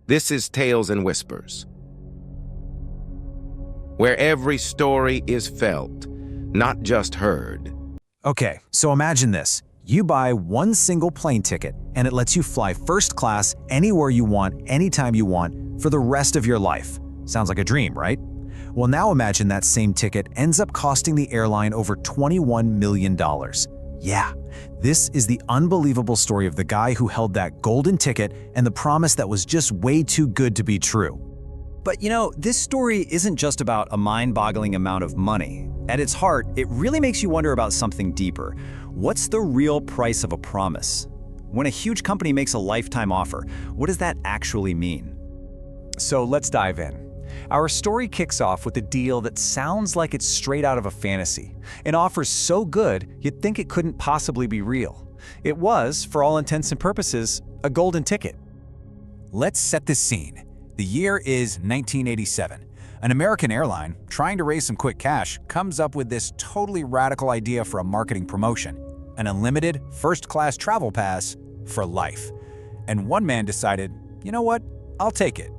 This is Tales and Whispers, where every story is felt, not just heard. Okay, so imagine this. You buy one single plane ticket, and it lets you fly first class anywhere you want, anytime you want, for the rest of your life. Sounds like a dream, right? Well, now imagine that same ticket ends up costing the airline over $21 million. Yeah, this is the unbelievable story of the guy who held that golden ticket and the promise that was just way too good to be true. But this story isn't just about a mind-boggling amount of money. At its heart, it really makes you wonder about something deeper. What's the real price of a promise? When a huge company makes a lifetime offer, what does that actually mean? So let's dive in. Our story kicks off with a deal that sounds like it's straight out of a fantasy. An offer so good, you'd think it couldn't possibly be real. It was, for all intents and purposes, a golden ticket. Let's set the scene. The year is 1987. An American airline, trying to raise some quick cash, comes up with this totally radical idea for a marketing promotion: an unlimited first-class travel pass for life. And one man decided, you know what, I'll take it.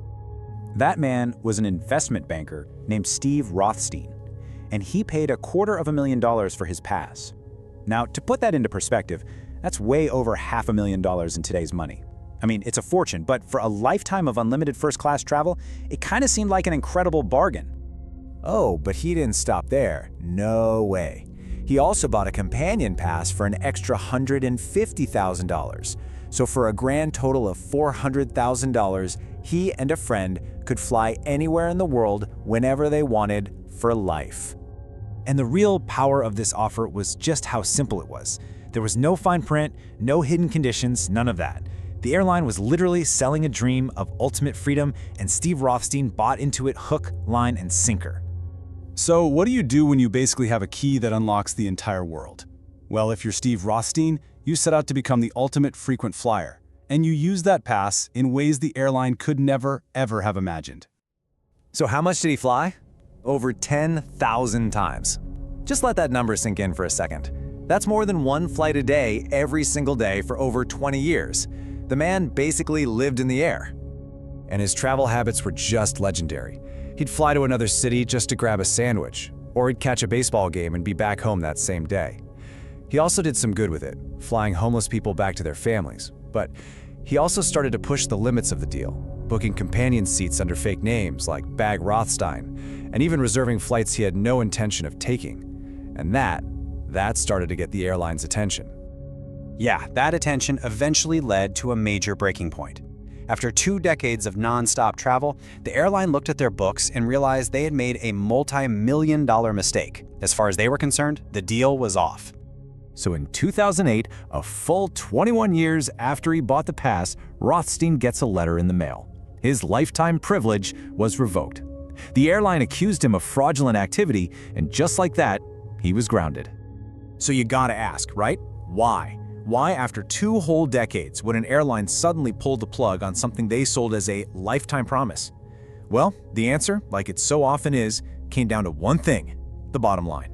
That man was an investment banker named Steve Rothstein, and he paid $250,000 for his pass. Now, to put that into perspective, that's way over $500,000 in today's money. I mean, it's a fortune, but for a lifetime of unlimited first-class travel, it kind of seemed like an incredible bargain. Oh, but he didn't stop there. No way. He also bought a companion pass for an extra $150,000. So for a grand total of $400,000, he and a friend could fly anywhere in the world whenever they wanted for life. And the real power of this offer was just how simple it was. There was no fine print, no hidden conditions, none of that. The airline was literally selling a dream of ultimate freedom, and Steve Rothstein bought into it hook, line, and sinker. So what do you do when you basically have a key that unlocks the entire world? Well, if you're Steve Rothstein, you set out to become the ultimate frequent flyer, and you use that pass in ways the airline could never, ever have imagined. So how much did he fly? Over 10,000 times. Just let that number sink in for a second. That's more than one flight a day every single day for over 20 years. The man basically lived in the air. And his travel habits were just legendary. He'd fly to another city just to grab a sandwich, or he'd catch a baseball game and be back home that same day. He also did some good with it, flying homeless people back to their families. But he also started to push the limits of the deal, booking companion seats under fake names like Bag Rothstein, and even reserving flights he had no intention of taking. And that started to get the airline's attention. Yeah, that attention eventually led to a major breaking point. After 2 decades of non-stop travel, the airline looked at their books and realized they had made a multi-million-dollar mistake. As far as they were concerned, the deal was off. So in 2008, a full 21 years after he bought the pass, Rothstein gets a letter in the mail. His lifetime privilege was revoked. The airline accused him of fraudulent activity, and just like that, he was grounded. So you gotta ask, right? Why? Why, after 2 whole decades, would an airline suddenly pull the plug on something they sold as a lifetime promise? Well, the answer, like it so often is, came down to one thing: the bottom line.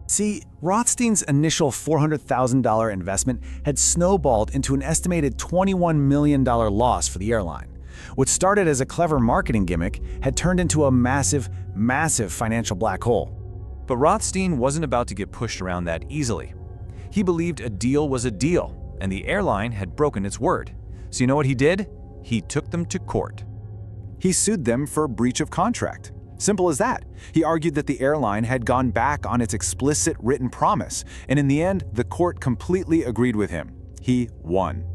See, Rothstein's initial $400,000 investment had snowballed into an estimated $21 million loss for the airline. What started as a clever marketing gimmick had turned into a massive, massive financial black hole. But Rothstein wasn't about to get pushed around that easily. He believed a deal was a deal, and the airline had broken its word. So you know what he did? He took them to court. He sued them for breach of contract. Simple as that. He argued that the airline had gone back on its explicit written promise, and in the end, the court completely agreed with him. He won.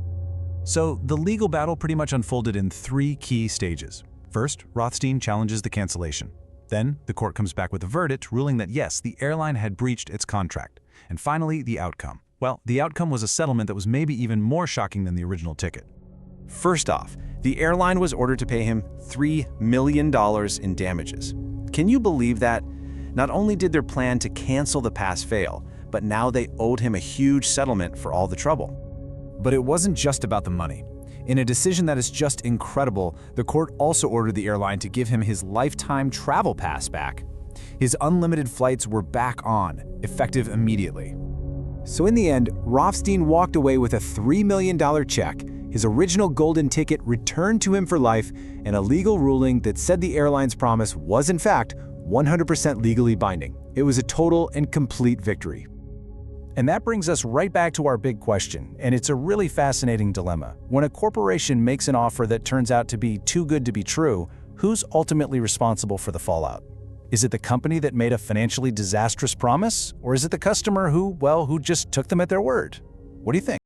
So the legal battle pretty much unfolded in 3 key stages. First, Rothstein challenges the cancellation. Then, the court comes back with a verdict ruling that yes, the airline had breached its contract. And finally, the outcome. Well, the outcome was a settlement that was maybe even more shocking than the original ticket. First off, the airline was ordered to pay him $3 million in damages. Can you believe that? Not only did their plan to cancel the pass fail, but now they owed him a huge settlement for all the trouble. But it wasn't just about the money. In a decision that is just incredible, the court also ordered the airline to give him his lifetime travel pass back. His unlimited flights were back on, effective immediately. So in the end, Rothstein walked away with a $3 million check, his original golden ticket returned to him for life, and a legal ruling that said the airline's promise was in fact 100% legally binding. It was a total and complete victory. And that brings us right back to our big question, and it's a really fascinating dilemma. When a corporation makes an offer that turns out to be too good to be true, who's ultimately responsible for the fallout? Is it the company that made a financially disastrous promise, or is it the customer who just took them at their word? What do you think?